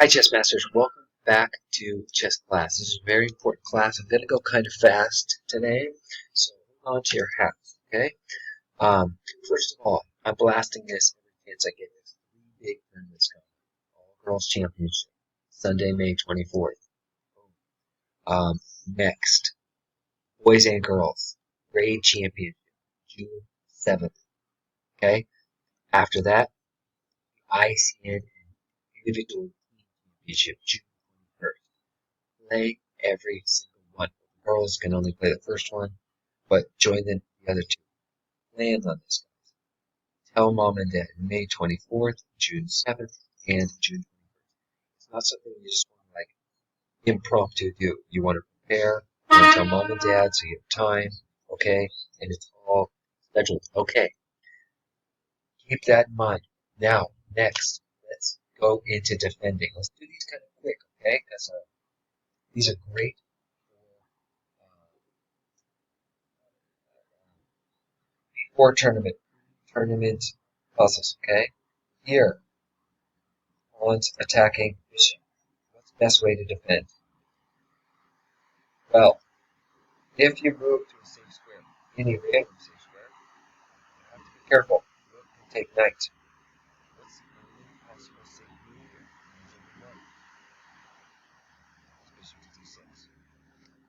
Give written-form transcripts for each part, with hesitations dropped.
Hi, chess masters. Welcome back to chess class. This is a very important class. I'm going to go kind of fast today, so hold on to your hats, okay? First of all, I'm blasting this every chance I get. There's three big tournaments coming. All Girls Championship, Sunday, May 24th. Next, Boys and Girls Grade Championship, June 7th, okay? After that, ICN Individual Team Championship, June 21st. Play every single one. The girls can only play the first one, but join the other two. Land on this, guys. Tell mom and dad May 24th, June 7th, and June 21st. It's not something you just want to like impromptu do. You want to prepare, you want to tell mom and dad so you have time, okay? And it's all scheduled. Okay. Keep that in mind. Now, next, let's go into defending. Let's do these kind of quick, okay? Because these are great for tournament puzzles, okay? Here, pawns attacking bishop. What's the best way to defend? Well, if you move to a safe square, any random safe square, you have to be careful. Rook can take knight. What's the only possible safe move here? There's only one. It's bishop to d6.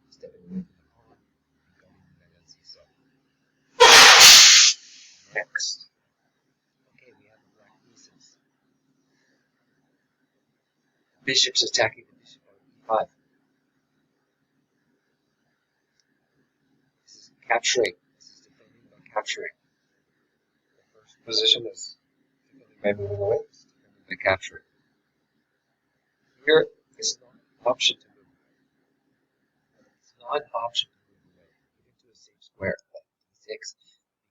Stepping away from the pawn, going knight on c7. Next. Okay, we have the black pieces. Bishop's attacking the bishop on e5. This is capturing. This is defending by capturing. The first position is defending by moving away. This is defending by capturing. Here, it's not an option to move away. It's not an option to move away, even to a safe square like d6,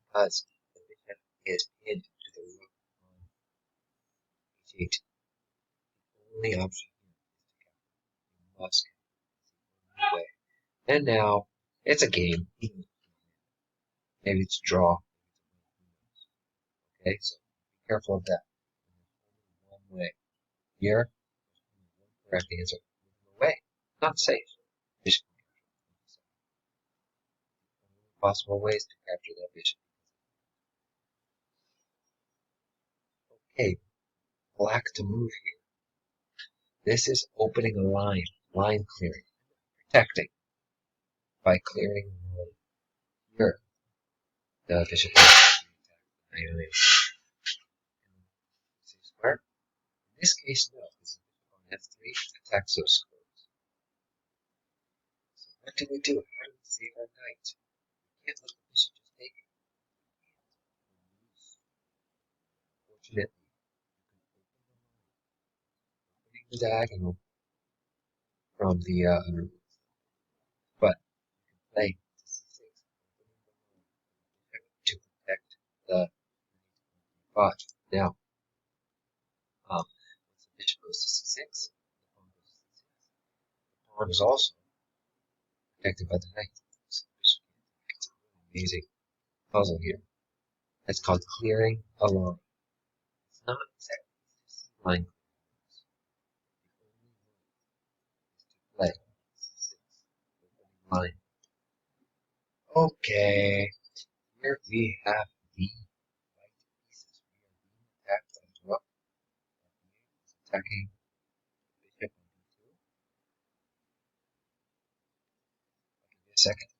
because the bishop is pinned to the rook on h8. The only option here is to capture. You must move away. And now, it's a game. Maybe it's a draw. Okay, so be careful of that. There's only one way. Here, there's only one correct answer. Move away. Not safe. Bishop. Possible ways to capture that bishop. Okay, black to move here. This is opening a line clearing, protecting by clearing the line. Here, the bishop square. In this case, no, because the bishop on f3 attacks those squares. So what do we do? How do we save our knight? We can't let the bishop just take it. Fortunately, opening the diagonal from the but you can play to c6, to protect the 5. Now, once the bishop goes to c6, the pawn goes to c6. The pawn is also protected by the knight. So the bishop, it's a really amazing puzzle here. That's called clearing a line. It's not exactly line clearing. The only way is to play c6, opening line. Okay, here we have the white pieces. We are being attacked by the rook. It's attacking bishop on b2. I'll give you a second.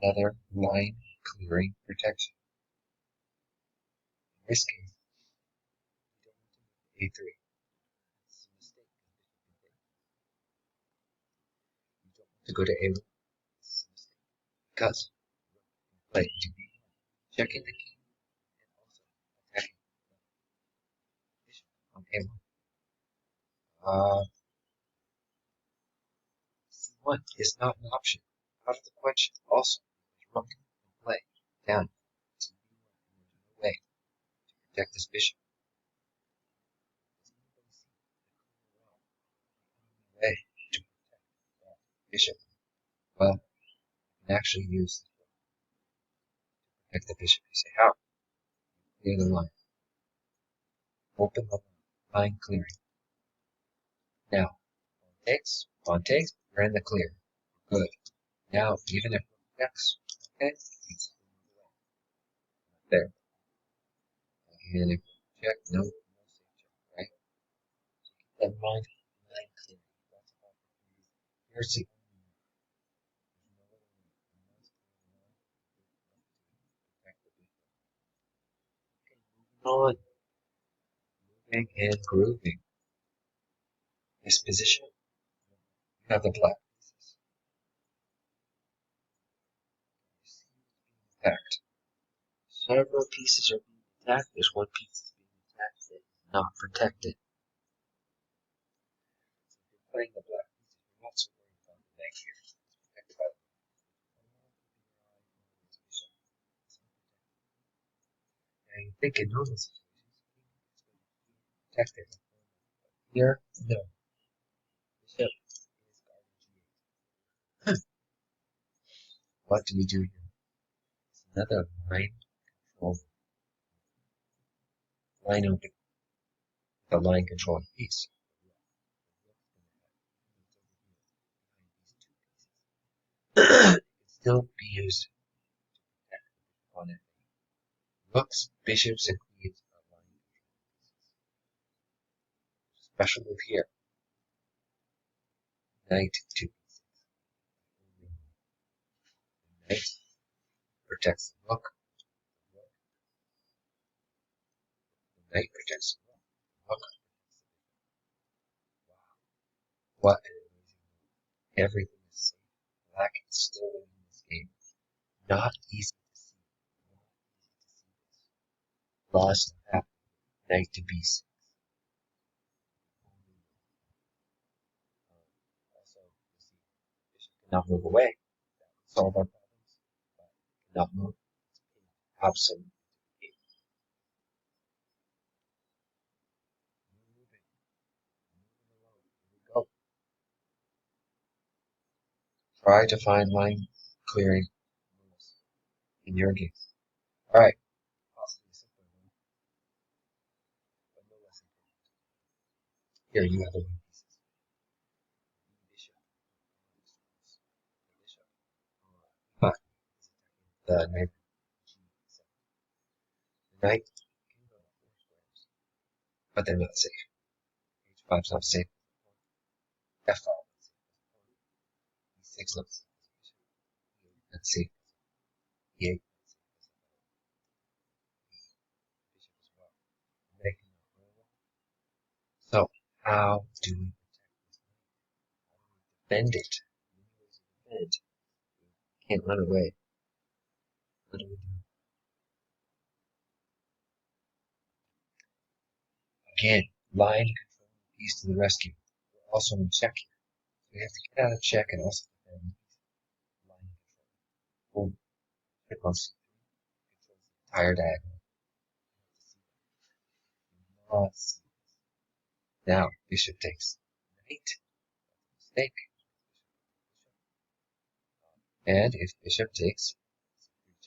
Another line clearing protection. In this case, you don't want to move to a3. This is a mistake. You don't want to go to a1. This is a mistake. Because you play to b1, checking the king, and also attacking the bishop on a1. C1 is not an option. Out of the question. Also, rook can play down to b1. There's no way to protect this bishop. Does anybody see the only way to protect that bishop? Well, you can actually use the rook to protect the bishop. You say, how? Clear the line. Open the line. line clearing. Now, pawn takes, we're in the clear. Good. Now, even if it checks, okay, there. And if we check, no safe check, right? Keep that in mind, line clearing. Here's the on, moving and grooving. This position, you have the black pieces. Attacked. Several pieces are being attacked. There's one piece that's being attacked that is not protected. So if you're playing the black pieces, you're not so worried about the neck here. It's protected by the now you think in normal situations, it's protected. Here, no. Bishop is guarding G8. What do we do here? It's another line control. Line open. The line control piece. Can still be used to protect the opponent. Rooks, bishops, and queens are line control pieces. Special move here. Knight to b6. The knight protects the rook. The knight protects the rook. The rook protects the bishop. Wow. What an amazing move. Everything is safe. Black is still winning this game. Not easy to see. Not easy to see this. Lost half. Knight to b6. Also, you see, bishop cannot move away. That would solve our problems. But cannot move. Absolutely. Moving. Moving along. Here we go. Try to find line clearing moves in your games. Alright. Possibly a simpler one, but no less important. Here you have the wing pieces. Bishop. The bishop. The knight g7. The knight can go 4 squares, but they're not safe. h5 is not safe. f5 not safe. e6 not safe. Let's see. e8 not safe. Bishop as well. Knight cannot roll. So how do we protect this knight? How do we defend it? Many ways to defend. We can't run away. What do we do? Again, line control piece to the rescue. We're also in check here. So we have to get out of check and also defend line control. Boom. Click on C3. Controls the entire diagonal. Not see this. Now, bishop takes knight. Mistake. And if bishop takes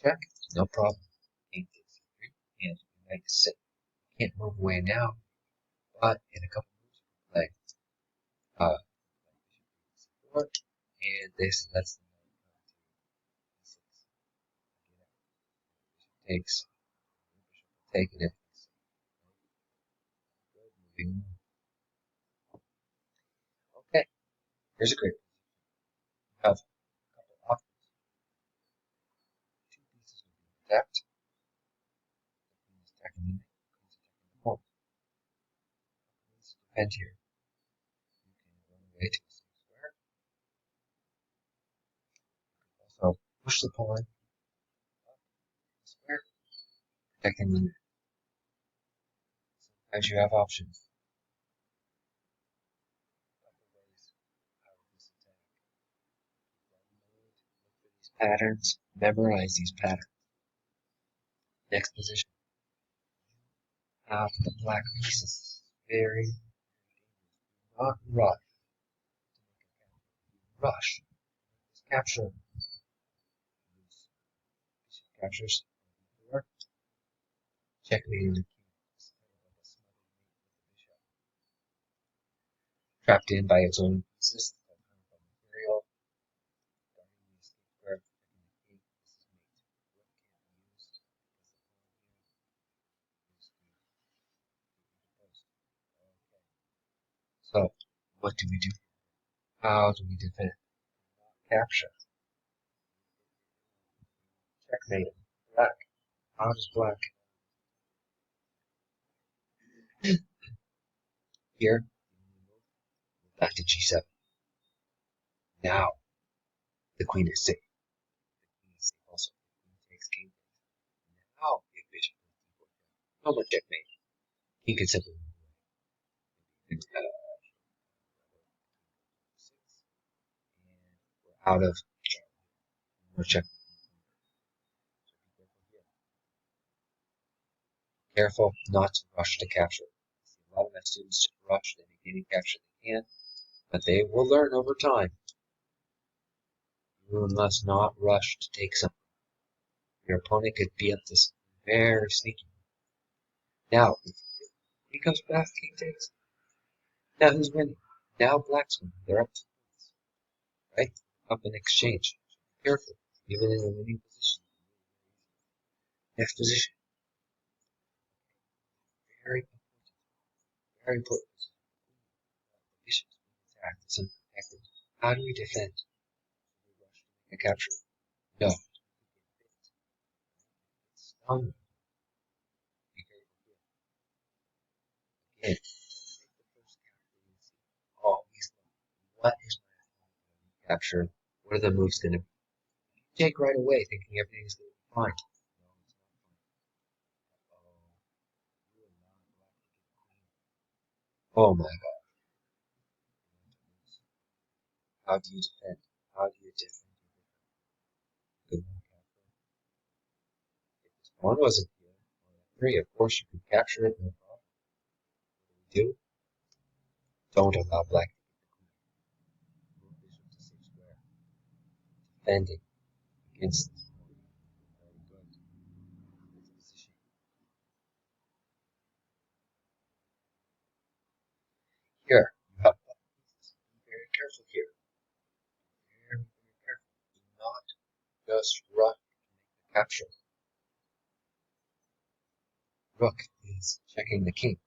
check, no problem. King takes c3, and knight is safe. Can't move away now, but in a couple moves we play bishop c4, and this lets the knight come to e6. Bishop takes, bishop will take, and everything's safe. Good, moving on. Okay, here's a great position. You have a couple options. Two pieces will be attacked. The queen is attacking the knight, the queen is attacking the pawn. Let's defend here. You can run away to the same square. Also, push the pawn up the square, protecting the knight. Sometimes you have options. A couple ways out of this attack. Look for these patterns, memorize these patterns. Next position. Have the black pieces. Very dangerous. Do not rush to make a capture. Rush. This capture. Bishop captures. Checkmate in the king. It's kind of like a smothered mate with the bishop. trapped in by its own pieces. Material. So, what do we do? How do we defend? Capture. Checkmate. Black. How does black? Here. Back to g7. Now, the queen is safe. The queen is safe also. Queen takes king. Now, big bishop. No more checkmate. He can simply move out of more check. Careful not to rush to capture. A lot of my students just rush, they make any capture they can, but they will learn over time. You must not rush to take something. Your opponent could be up this very sneaky. Now, if he comes back, king takes. Now who's winning? Now black's winning. They're up 2 points. Right? Up in exchange. Careful. Even in a winning position. Next position. Very important. Very important. Bishop's being attacked. It's unprotected. How do we defend? A capture? No. Stung. Again. Always what is my capture? What are the moves going to be? Take right away, thinking everything's going to be fine. Oh my god. How do you defend? How do you defend? Good one. If this pawn wasn't here, on 3, of course you could capture it, no problem. What do we do? Don't allow black to get the queen. Move bishop to 6 square. Defending against this pawn. Very good. This position. Here, you have pieces. Be very careful here. Very, very careful. Do not just rush to make the capture. Rook is checking the king.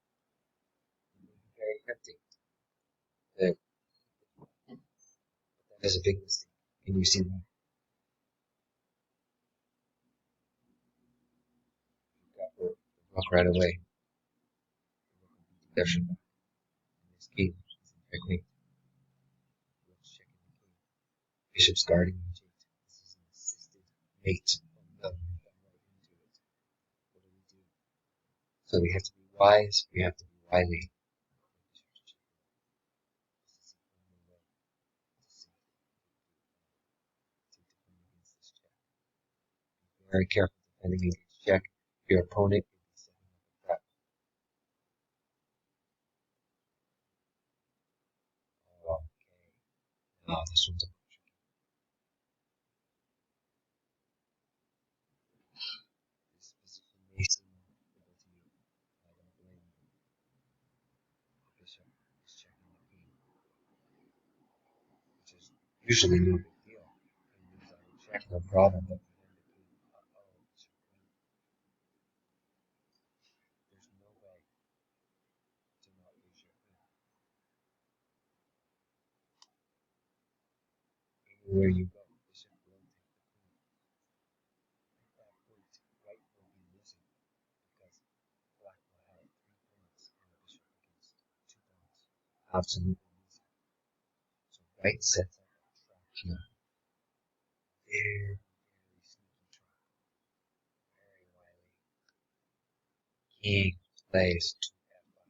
Very tempting. That is a big mistake. And you see that. You got the rook right away. There should be. This king is checkmate. Rook's checking the king. Bishop's guarding the gate. This is an assisted mate. Oh, no, right into it. What do we do? So we have to be wise. We have to be wily. Very careful defending against check. Your opponent could be setting up a trap. Okay. Now this one's a tricky. This position may seem difficult to you. I don't blame you. The bishop is checking the king, which is usually no big deal. You can lose on a check, no problem, but behind the king, bishop queen. There's no way to not lose your queen. Anywhere you go, bishop will take the queen. At that point, white will be losing because black will have 3 pawns and the bishop against 2 pawns. Absolutely losing. So white sets up a trap here. Very, very sneaky trap. Very wily. King plays to f5.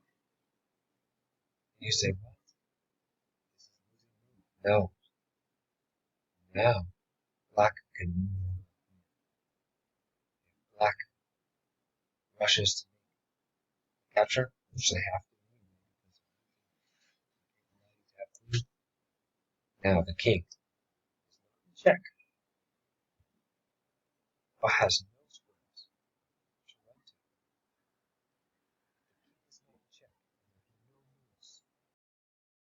You say, what? This is losing move. No. Now, black can move. If black rushes to capture, which they have to because now the king check. Oh, has